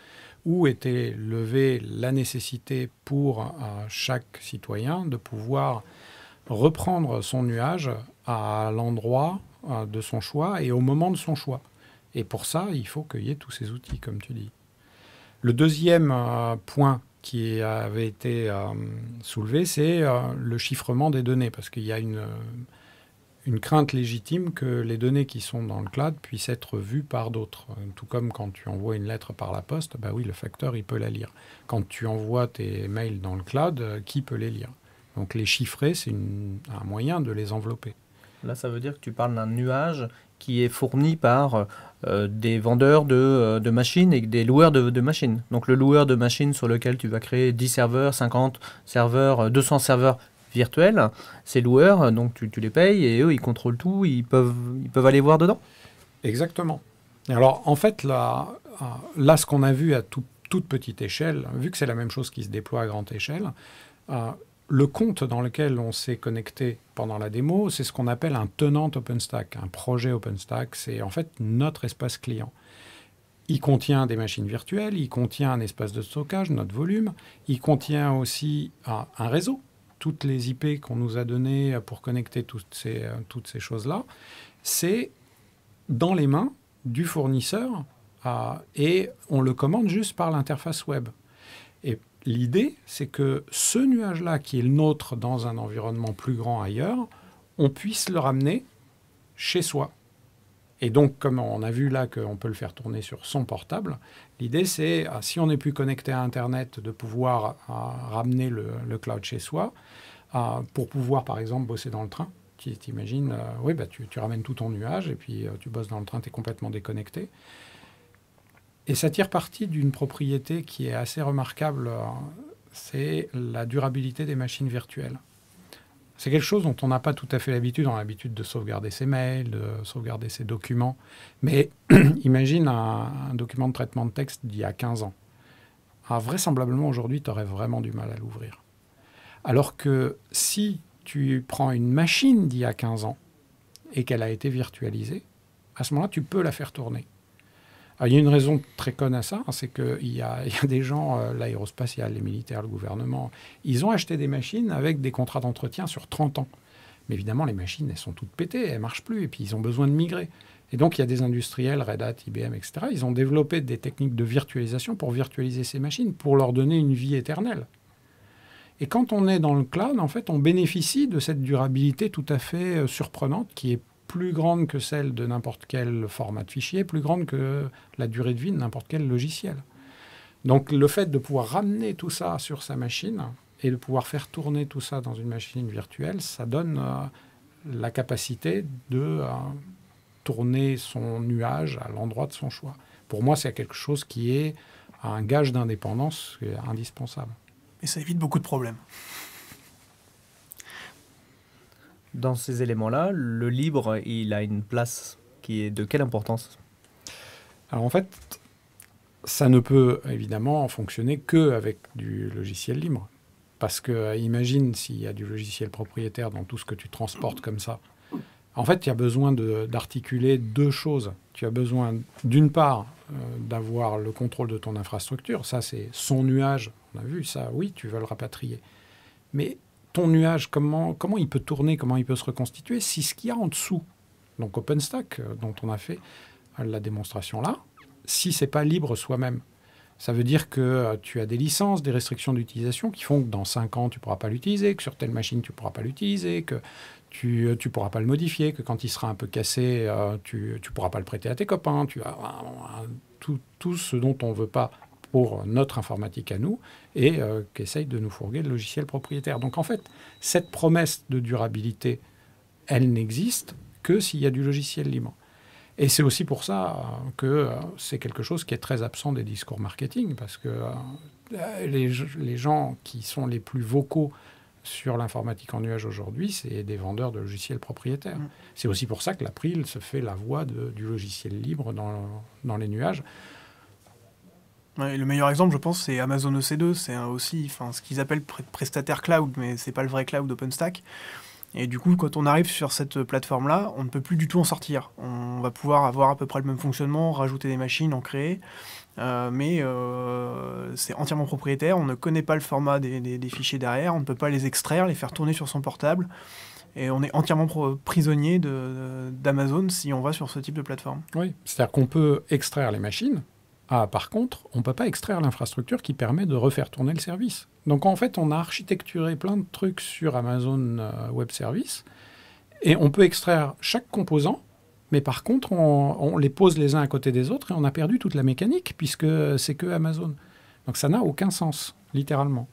Speaker 2: où était levée la nécessité pour chaque citoyen de pouvoir reprendre son nuage à l'endroit de son choix et au moment de son choix. Et pour ça, il faut qu'il y ait tous ces outils, comme tu dis. Le deuxième point qui avait été soulevé, c'est le chiffrement des données, parce qu'il y a une crainte légitime que les données qui sont dans le cloud puissent être vues par d'autres. Tout comme quand tu envoies une lettre par la poste, bah oui, le facteur, il peut la lire. Quand tu envoies tes mails dans le cloud, qui peut les lire? Donc les chiffrer, c'est un moyen de les envelopper.
Speaker 1: Là, ça veut dire que tu parles d'un nuage qui est fourni par des vendeurs de machines et des loueurs de machines. Donc le loueur de machines sur lequel tu vas créer 10 serveurs, 50 serveurs, 200 serveurs virtuels, ces loueurs, donc tu les payes et eux, ils contrôlent tout, ils peuvent aller voir dedans.
Speaker 2: Exactement. Et alors, en fait, là ce qu'on a vu à toute petite échelle, vu que c'est la même chose qui se déploie à grande échelle, le compte dans lequel on s'est connecté pendant la démo, c'est ce qu'on appelle un tenant OpenStack, un projet OpenStack. C'est en fait notre espace client. Il contient des machines virtuelles, il contient un espace de stockage, notre volume, il contient aussi un réseau, toutes les IP qu'on nous a données pour connecter toutes ces choses-là. C'est dans les mains du fournisseur et on le commande juste par l'interface web. Et l'idée, c'est que ce nuage-là, qui est le nôtre dans un environnement plus grand ailleurs, on puisse le ramener chez soi. Et donc, comme on a vu là qu'on peut le faire tourner sur son portable, l'idée, c'est, si on n'est plus connecté à Internet, de pouvoir ramener le cloud chez soi, pour pouvoir, par exemple, bosser dans le train. Tu t'imagines, tu ramènes tout ton nuage, et puis tu bosses dans le train, tu es complètement déconnecté. Et ça tire parti d'une propriété qui est assez remarquable, c'est la durabilité des machines virtuelles. C'est quelque chose dont on n'a pas tout à fait l'habitude. On a l'habitude de sauvegarder ses mails, de sauvegarder ses documents. Mais imagine un document de traitement de texte d'il y a 15 ans. Vraisemblablement, aujourd'hui, tu aurais vraiment du mal à l'ouvrir. Alors que si tu prends une machine d'il y a 15 ans et qu'elle a été virtualisée, à ce moment-là, tu peux la faire tourner. Alors, il y a une raison très conne à ça, c'est qu'il y a des gens, l'aérospatial, les militaires, le gouvernement, ils ont acheté des machines avec des contrats d'entretien sur 30 ans. Mais évidemment, les machines, elles sont toutes pétées, elles ne marchent plus, et puis ils ont besoin de migrer. Et donc, il y a des industriels, Red Hat, IBM, etc., ils ont développé des techniques de virtualisation pour virtualiser ces machines, pour leur donner une vie éternelle. Et quand on est dans le cloud, en fait, on bénéficie de cette durabilité tout à fait surprenante, qui est plus grande que celle de n'importe quel format de fichier, plus grande que la durée de vie de n'importe quel logiciel. Donc le fait de pouvoir ramener tout ça sur sa machine et de pouvoir faire tourner tout ça dans une machine virtuelle, ça donne la capacité de tourner son nuage à l'endroit de son choix. Pour moi, c'est quelque chose qui est un gage d'indépendance indispensable.
Speaker 3: Et ça évite beaucoup de problèmes.
Speaker 1: Dans ces éléments-là, le libre, il a une place qui est de quelle importance?
Speaker 2: Alors en fait, ça ne peut évidemment fonctionner qu'avec du logiciel libre. Parce que imagine s'il y a du logiciel propriétaire dans tout ce que tu transportes comme ça. En fait, il y a besoin d'articuler 2 choses. Tu as besoin, d'une part, d'avoir le contrôle de ton infrastructure. Ça, c'est son nuage. On a vu ça, oui, tu veux le rapatrier. Mais ton nuage, comment il peut tourner, comment il peut se reconstituer, si ce qu'il y a en dessous, donc OpenStack, dont on a fait la démonstration là, si ce n'est pas libre soi-même. Ça veut dire que tu as des licences, des restrictions d'utilisation qui font que dans 5 ans, tu ne pourras pas l'utiliser, que sur telle machine, tu ne pourras pas l'utiliser, que tu ne pourras pas le modifier, que quand il sera un peu cassé, tu ne pourras pas le prêter à tes copains. Tu as tout ce dont on ne veut pas pour notre informatique à nous et qu'essaye de nous fourguer le logiciel propriétaire. Donc en fait, cette promesse de durabilité elle n'existe que s'il y a du logiciel libre. Et c'est aussi pour ça que c'est quelque chose qui est très absent des discours marketing, parce que les gens qui sont les plus vocaux sur l'informatique en nuage aujourd'hui, c'est des vendeurs de logiciels propriétaires. C'est aussi pour ça que l'April se fait la voix du logiciel libre dans les nuages.
Speaker 3: Ouais, le meilleur exemple, je pense, c'est Amazon EC2. C'est aussi ce qu'ils appellent prestataire cloud, mais c'est pas le vrai cloud OpenStack. Et du coup, quand on arrive sur cette plateforme-là, on ne peut plus du tout en sortir. On va pouvoir avoir à peu près le même fonctionnement, rajouter des machines, en créer, mais c'est entièrement propriétaire. On ne connaît pas le format des fichiers derrière, on ne peut pas les extraire, les faire tourner sur son portable. Et on est entièrement prisonnier d'Amazon si on va sur ce type de plateforme.
Speaker 2: Oui, c'est-à-dire qu'on peut extraire les machines. Par contre, on ne peut pas extraire l'infrastructure qui permet de refaire tourner le service. Donc en fait, on a architecturé plein de trucs sur Amazon Web Service et on peut extraire chaque composant, mais par contre, on les pose les uns à côté des autres et on a perdu toute la mécanique puisque c'est que Amazon. Donc ça n'a aucun sens, littéralement.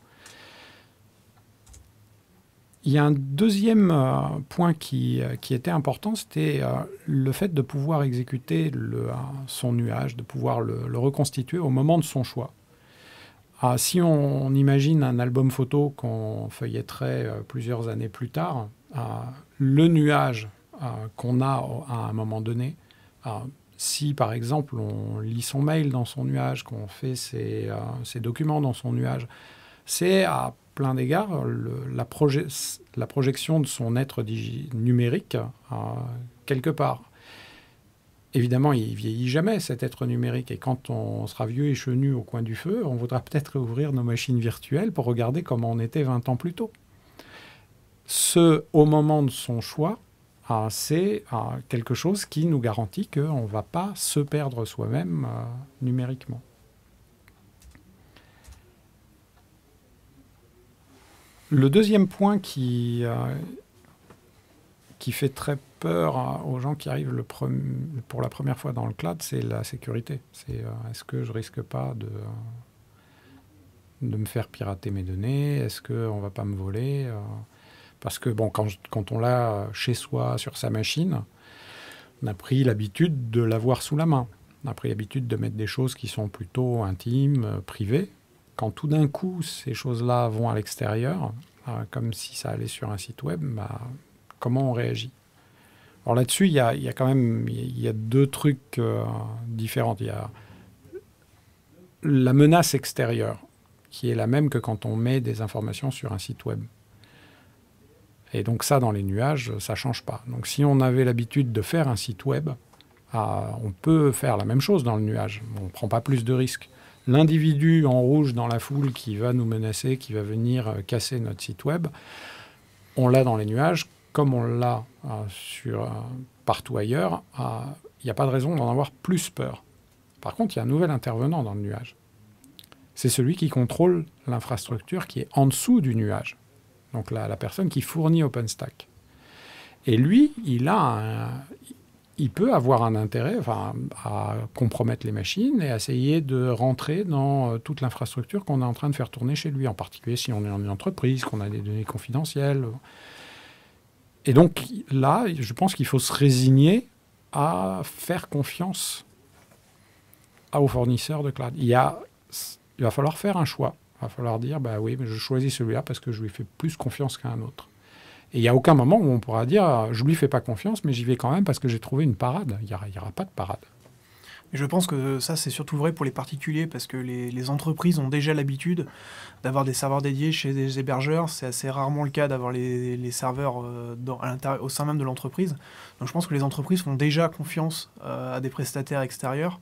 Speaker 2: Il y a un deuxième point qui était important, c'était le fait de pouvoir exécuter son nuage, de pouvoir le reconstituer au moment de son choix. Si on imagine un album photo qu'on feuilletterait plusieurs années plus tard, le nuage qu'on a à un moment donné, si par exemple on lit son mail dans son nuage, qu'on fait ses documents dans son nuage, c'est à plein d'égards la projection de son être numérique quelque part. Évidemment, il ne vieillit jamais, cet être numérique. Et quand on sera vieux et chenu au coin du feu, on voudra peut-être ouvrir nos machines virtuelles pour regarder comment on était 20 ans plus tôt. Au moment de son choix, c'est quelque chose qui nous garantit qu'on ne va pas se perdre soi-même numériquement. Le deuxième point qui fait très peur aux gens qui arrivent pour la première fois dans le cloud, c'est la sécurité. Est-ce que je risque pas de me faire pirater mes données? Est-ce qu'on ne va pas me voler? Parce que quand on l'a chez soi, sur sa machine, on a pris l'habitude de l'avoir sous la main. On a pris l'habitude de mettre des choses qui sont plutôt intimes, privées. Quand tout d'un coup, ces choses-là vont à l'extérieur, comme si ça allait sur un site web, comment on réagit? Alors là-dessus, il y a quand même deux trucs différents. Il y a la menace extérieure, qui est la même que quand on met des informations sur un site web. Et donc ça, dans les nuages, ça ne change pas. Donc si on avait l'habitude de faire un site web, on peut faire la même chose dans le nuage. On ne prend pas plus de risques. L'individu en rouge dans la foule qui va nous menacer, qui va venir casser notre site web, on l'a dans les nuages, comme on l'a partout ailleurs. Il n'y a pas de raison d'en avoir plus peur. Par contre, il y a un nouvel intervenant dans le nuage. C'est celui qui contrôle l'infrastructure qui est en dessous du nuage. Donc la personne qui fournit OpenStack. Et lui, il peut avoir un intérêt à compromettre les machines et à essayer de rentrer dans toute l'infrastructure qu'on est en train de faire tourner chez lui, en particulier si on est en une entreprise, qu'on a des données confidentielles. Et donc là, je pense qu'il faut se résigner à faire confiance aux fournisseurs de cloud. Il va falloir faire un choix. Il va falloir dire, oui, mais je choisis celui-là parce que je lui fais plus confiance qu'à un autre. Et il n'y a aucun moment où on pourra dire, je ne lui fais pas confiance, mais j'y vais quand même parce que j'ai trouvé une parade. Il n'y aura pas de parade.
Speaker 3: Et je pense que ça, c'est surtout vrai pour les particuliers, parce que les entreprises ont déjà l'habitude d'avoir des serveurs dédiés chez des hébergeurs. C'est assez rarement le cas d'avoir les serveurs au sein même de l'entreprise. Donc je pense que les entreprises font déjà confiance à des prestataires extérieurs.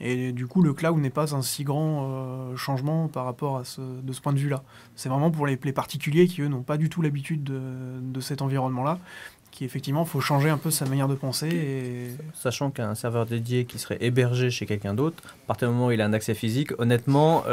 Speaker 3: Et du coup, le cloud n'est pas un si grand changement par rapport de ce point de vue-là. C'est vraiment pour les particuliers qui, eux, n'ont pas du tout l'habitude de cet environnement-là, qui, effectivement, il faut changer un peu sa manière de penser.
Speaker 1: Sachant qu'un serveur dédié qui serait hébergé chez quelqu'un d'autre, à partir du moment où il a un accès physique, honnêtement,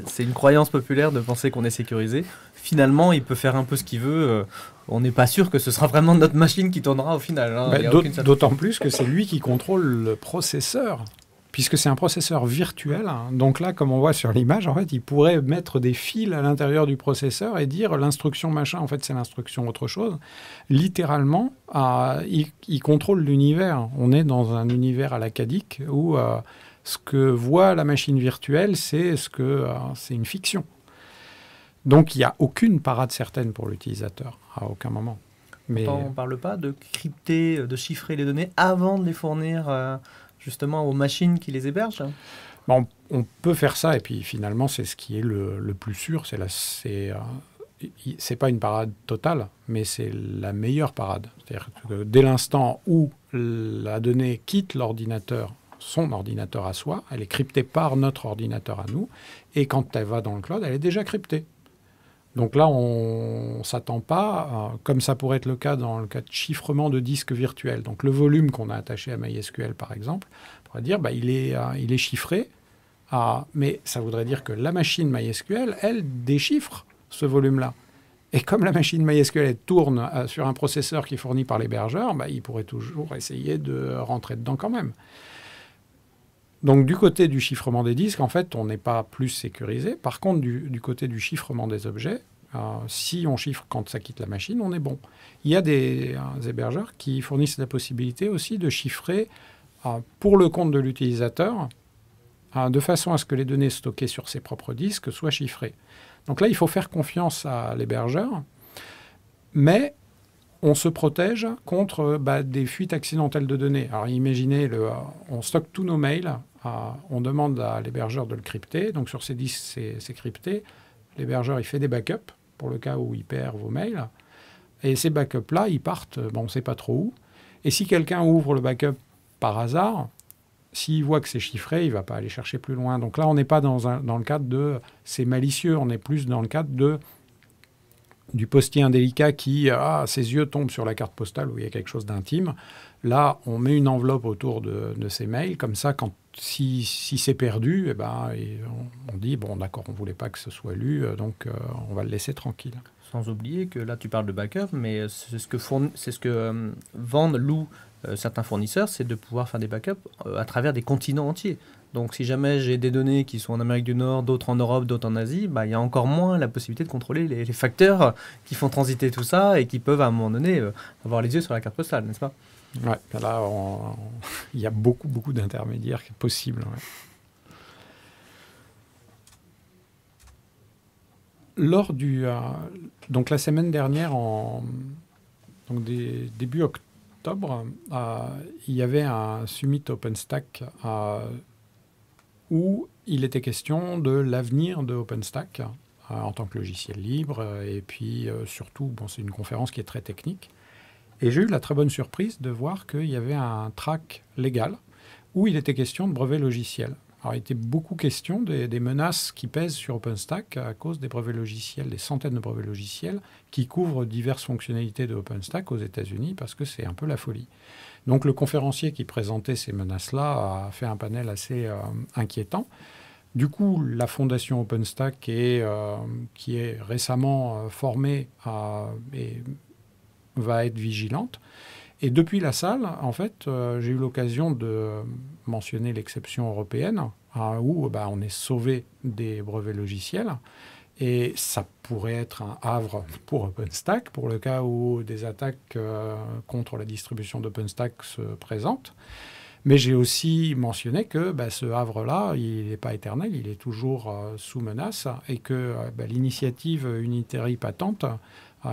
Speaker 1: c'est une croyance populaire de penser qu'on est sécurisé. Finalement, il peut faire un peu ce qu'il veut. On n'est pas sûr que ce sera vraiment notre machine qui tournera au final.
Speaker 2: D'autant plus que c'est lui qui contrôle le processeur puisque c'est un processeur virtuel. Donc là, comme on voit sur l'image, en fait, il pourrait mettre des fils à l'intérieur du processeur et dire l'instruction machin, en fait, c'est l'instruction autre chose. Littéralement, il contrôle l'univers. On est dans un univers à l'acadique où ce que voit la machine virtuelle, c'est une fiction. Donc, il n'y a aucune parade certaine pour l'utilisateur, à aucun moment. Mais
Speaker 1: on ne parle pas de crypter, de chiffrer les données avant de les fournir justement aux machines qui les hébergent.
Speaker 2: Bon, on peut faire ça, et puis finalement, c'est ce qui est le plus sûr. C'est pas une parade totale, mais c'est la meilleure parade. C'est-à-dire que dès l'instant où la donnée quitte l'ordinateur, son ordinateur à soi, elle est cryptée par notre ordinateur à nous, et quand elle va dans le cloud, elle est déjà cryptée. Donc là, on ne s'attend pas, comme ça pourrait être le cas dans le cas de chiffrement de disques virtuels. Donc le volume qu'on a attaché à MySQL, par exemple, on pourrait dire il est chiffré, mais ça voudrait dire que la machine MySQL, elle déchiffre ce volume-là. Et comme la machine MySQL elle tourne sur un processeur qui est fourni par l'hébergeur, il pourrait toujours essayer de rentrer dedans quand même. Donc du côté du chiffrement des disques, en fait, on n'est pas plus sécurisé. Par contre, du côté du chiffrement des objets, si on chiffre quand ça quitte la machine, on est bon. Il y a des hébergeurs qui fournissent la possibilité aussi de chiffrer pour le compte de l'utilisateur, de façon à ce que les données stockées sur ses propres disques soient chiffrées. Donc là, il faut faire confiance à l'hébergeur, mais on se protège contre des fuites accidentelles de données. Alors imaginez, on stocke tous nos mails, on demande à l'hébergeur de le crypter, donc sur ces disques c'est crypté, l'hébergeur il fait des backups pour le cas où il perd vos mails, et ces backups-là, ils partent, on ne sait pas trop où, et si quelqu'un ouvre le backup par hasard, s'il voit que c'est chiffré, il ne va pas aller chercher plus loin. Donc là, on n'est pas dans le cadre de c'est malicieux, on est plus dans le cadre du postier indélicat qui, ses yeux tombent sur la carte postale où il y a quelque chose d'intime. Là, on met une enveloppe autour de ses mails, comme ça, si c'est perdu, on dit, bon, d'accord, on ne voulait pas que ce soit lu, donc on va le laisser tranquille.
Speaker 1: Sans oublier que là, tu parles de backup, mais c'est ce que vendent, louent certains fournisseurs, c'est de pouvoir faire des backups à travers des continents entiers. Donc si jamais j'ai des données qui sont en Amérique du Nord, d'autres en Europe, d'autres en Asie, il y a encore moins la possibilité de contrôler les facteurs qui font transiter tout ça et qui peuvent à un moment donné avoir les yeux sur la carte postale, n'est-ce pas ?
Speaker 2: Ouais, là, il y a beaucoup d'intermédiaires possibles. Ouais. Lors donc la semaine dernière, début octobre, il y avait un summit OpenStack où il était question de l'avenir de OpenStack en tant que logiciel libre. Et puis surtout, c'est une conférence qui est très technique. Et j'ai eu la très bonne surprise de voir qu'il y avait un track légal où il était question de brevets logiciels. Alors, il était beaucoup question des menaces qui pèsent sur OpenStack à cause des brevets logiciels, des centaines de brevets logiciels qui couvrent diverses fonctionnalités de OpenStack aux États-Unis parce que c'est un peu la folie. Donc, le conférencier qui présentait ces menaces-là a fait un panel assez inquiétant. Du coup, la fondation OpenStack qui est récemment formée va être vigilante. Et depuis la salle, en fait, j'ai eu l'occasion de mentionner l'exception européenne, où on est sauvé des brevets logiciels. Et ça pourrait être un havre pour OpenStack, pour le cas où des attaques contre la distribution d'OpenStack se présentent. Mais j'ai aussi mentionné que ce havre-là, il n'est pas éternel, il est toujours sous menace, et que l'initiative Unitary Patent,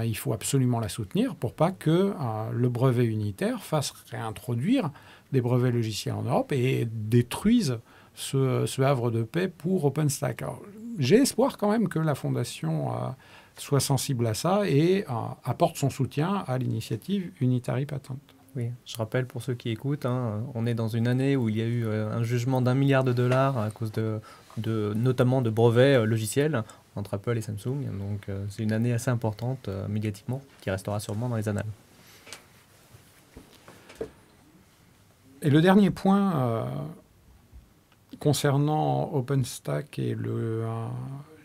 Speaker 2: il faut absolument la soutenir pour pas que le brevet unitaire fasse réintroduire des brevets logiciels en Europe et détruise ce havre de paix pour OpenStack. Alors, j'ai espoir quand même que la Fondation soit sensible à ça et apporte son soutien à l'initiative Unitary Patent.
Speaker 1: Oui, je rappelle pour ceux qui écoutent, on est dans une année où il y a eu un jugement d'1 milliard de dollars à cause notamment de brevets logiciels entre Apple et Samsung. Donc c'est une année assez importante médiatiquement qui restera sûrement dans les annales.
Speaker 2: Et le dernier point concernant OpenStack et le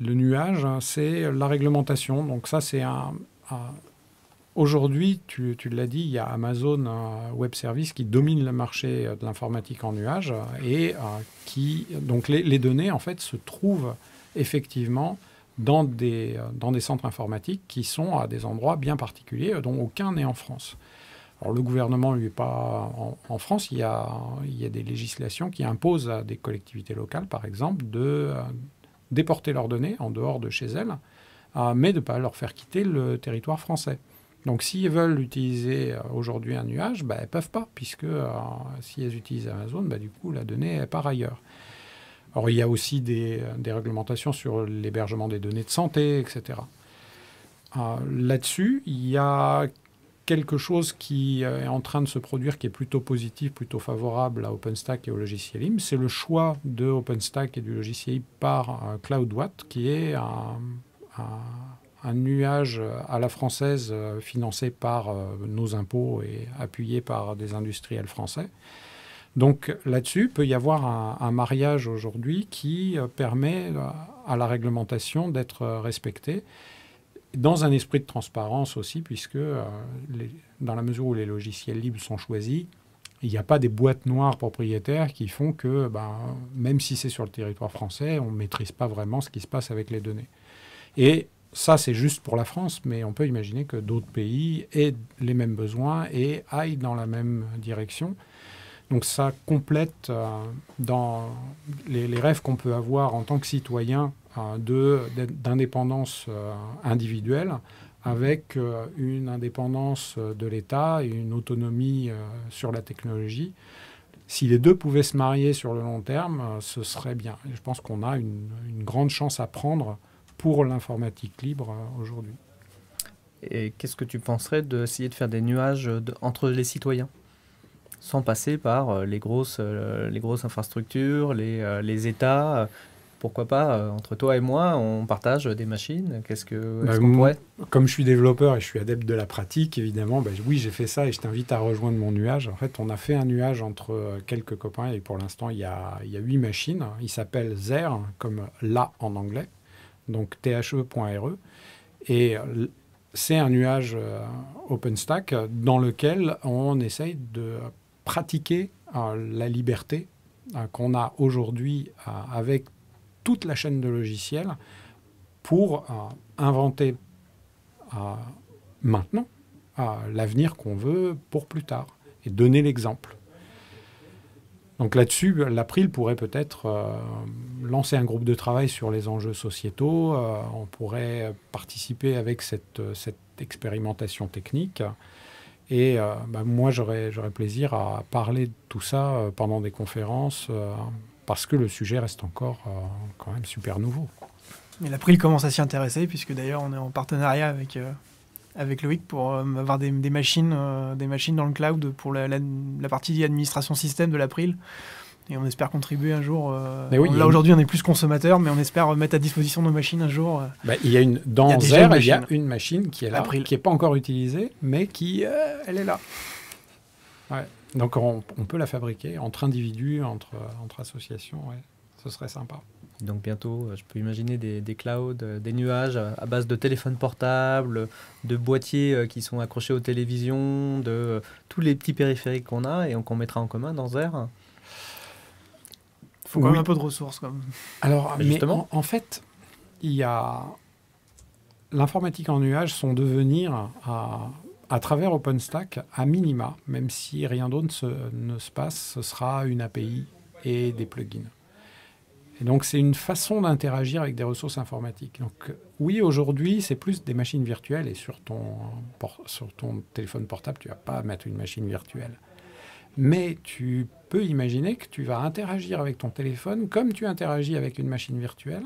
Speaker 2: nuage, c'est la réglementation. Donc ça, c'est Aujourd'hui, tu l'as dit, il y a Amazon Web Services qui domine le marché de l'informatique en nuage et donc les données en fait se trouvent effectivement dans des centres informatiques qui sont à des endroits bien particuliers dont aucun n'est en France. Alors le gouvernement, lui, est pas en France, il y a des législations qui imposent à des collectivités locales, par exemple, de déporter leurs données en dehors de chez elles, mais de ne pas leur faire quitter le territoire français. Donc, s'ils veulent utiliser aujourd'hui un nuage, elles ne peuvent pas, puisque si elles utilisent Amazon, du coup, la donnée est par ailleurs. Alors, il y a aussi des réglementations sur l'hébergement des données de santé, etc. Là-dessus, il y a quelque chose qui est en train de se produire qui est plutôt positif, plutôt favorable à OpenStack et au logiciel LIM. C'est le choix de OpenStack et du logiciel LIM par CloudWatt, qui est un nuage à la française financé par nos impôts et appuyé par des industriels français. Donc là-dessus, il peut y avoir un mariage aujourd'hui qui permet à la réglementation d'être respectée dans un esprit de transparence aussi, puisque dans la mesure où les logiciels libres sont choisis, il n'y a pas des boîtes noires propriétaires qui font que, même si c'est sur le territoire français, on ne maîtrise pas vraiment ce qui se passe avec les données. Et ça, c'est juste pour la France, mais on peut imaginer que d'autres pays aient les mêmes besoins et aillent dans la même direction. Donc ça complète dans les rêves qu'on peut avoir en tant que citoyen d'indépendance individuelle avec une indépendance de l'État et une autonomie sur la technologie. Si les deux pouvaient se marier sur le long terme, ce serait bien. Et je pense qu'on a une grande chance à prendre pour l'informatique libre aujourd'hui.
Speaker 1: Et qu'est-ce que tu penserais d'essayer de faire des nuages entre les citoyens, sans passer par les grosses infrastructures, les États? Pourquoi pas, entre toi et moi, on partage des machines? Est-ce qu'on pourrait?
Speaker 2: Comme je suis développeur et je suis adepte de la pratique, évidemment, oui, j'ai fait ça et je t'invite à rejoindre mon nuage. En fait, on a fait un nuage entre quelques copains et pour l'instant, il y a 8 machines. Il s'appelle Zer, comme là en anglais, donc the.re. Et c'est un nuage OpenStack dans lequel on essaye de pratiquer la liberté qu'on a aujourd'hui avec toute la chaîne de logiciels pour inventer maintenant l'avenir qu'on veut pour plus tard et donner l'exemple. Donc là-dessus, l'April pourrait peut-être lancer un groupe de travail sur les enjeux sociétaux. On pourrait participer avec cette expérimentation technique. Et moi, j'aurais plaisir à parler de tout ça pendant des conférences parce que le sujet reste encore quand même super nouveau.
Speaker 3: Et l'April commence à s'y intéresser, puisque d'ailleurs on est en partenariat avec Loïc pour avoir des machines dans le cloud pour la partie administration système de l'April. Et on espère contribuer un jour. Là aujourd'hui on est plus consommateur, mais on espère mettre à disposition nos machines un jour.
Speaker 2: Dans Zer, il y a une machine qui est là, qui n'est pas encore utilisée, mais qui elle est là. Ouais. Donc on peut la fabriquer entre individus, entre associations, ce serait sympa.
Speaker 1: Donc bientôt, je peux imaginer des clouds, des nuages à base de téléphones portables, de boîtiers qui sont accrochés aux télévisions, de tous les petits périphériques qu'on a et qu'on mettra en commun dans Zer.
Speaker 3: Il faut quand même un peu de ressources.
Speaker 2: Alors, justement, en fait, il y a l'informatique en nuage, son devenir à travers OpenStack, à minima, même si rien d'autre ne se passe, ce sera une API et des plugins. Et donc, c'est une façon d'interagir avec des ressources informatiques. Donc, oui, aujourd'hui, c'est plus des machines virtuelles et sur ton téléphone portable, tu ne vas pas mettre une machine virtuelle. Mais tu peux imaginer que tu vas interagir avec ton téléphone comme tu interagis avec une machine virtuelle,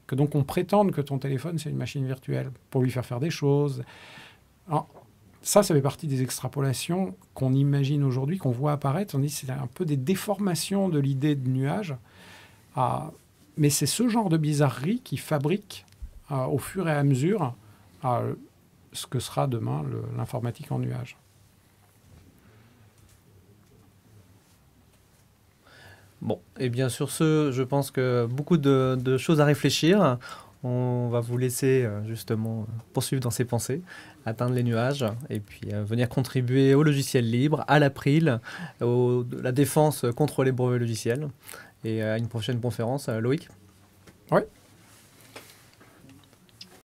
Speaker 2: que donc on prétende que ton téléphone, c'est une machine virtuelle pour lui faire des choses. Alors, ça fait partie des extrapolations qu'on imagine aujourd'hui, qu'on voit apparaître. On dit que c'est un peu des déformations de l'idée de nuage. Mais c'est ce genre de bizarrerie qui fabrique au fur et à mesure ce que sera demain l'informatique en nuage.
Speaker 1: Bon, et bien sur ce, je pense que beaucoup de choses à réfléchir. On va vous laisser justement poursuivre dans ces pensées, atteindre les nuages et puis venir contribuer au logiciel libre, à l'April, à la défense contre les brevets logiciels et à une prochaine conférence. Loïc ?
Speaker 2: Ouais,